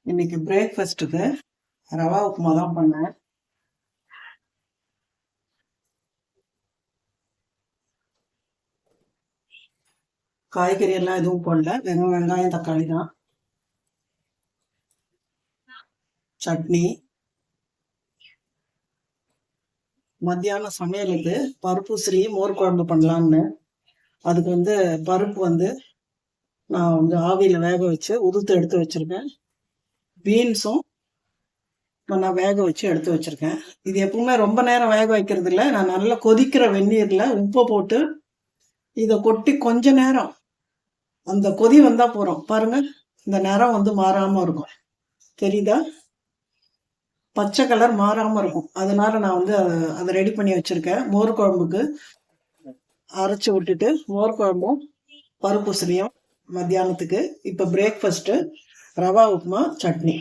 இன்னைக்கு பிரேக்ஃபாஸ்ட்டுக்கு ரவா உப்புமா தான் பண்ணேன். காய்கறி எல்லாம் எதுவும் போடல, வெறும் வெங்காயம் தக்காளி தான். சட்னி. மத்தியானம் சமையலுக்கு பருப்பு உசிரி மோர் குழம்பு பண்ணலான்னு. அதுக்கு பருப்பு நான் ஆவியில் வேக வச்சு உதுத்து எடுத்து வச்சிருக்கேன். பீன்ஸும் நான் வேக வச்சு எடுத்து வச்சிருக்கேன். இது எப்பவுமே ரொம்ப நேரம் வேக வைக்கிறது இல்லை. நான் நல்லா கொதிக்கிற வெந்நீர்ல உப்பை போட்டு இதை கொட்டி கொஞ்ச நேரம் அந்த கொதி வந்தா போறோம் பாருங்க. இந்த நிறம் மாறாம இருக்கும், தெரியுதா? பச்சை கலர் மாறாம இருக்கும். அதனால நான் அதை ரெடி பண்ணி வச்சிருக்கேன். மோர் குழம்புக்கு அரைச்சி விட்டுட்டு மோர் குழம்பும் பருப்பு உசிரியும் மத்தியானத்துக்கு. இப்போ பிரேக்ஃபாஸ்ட்டு ரவா உப்புமா சட்னி.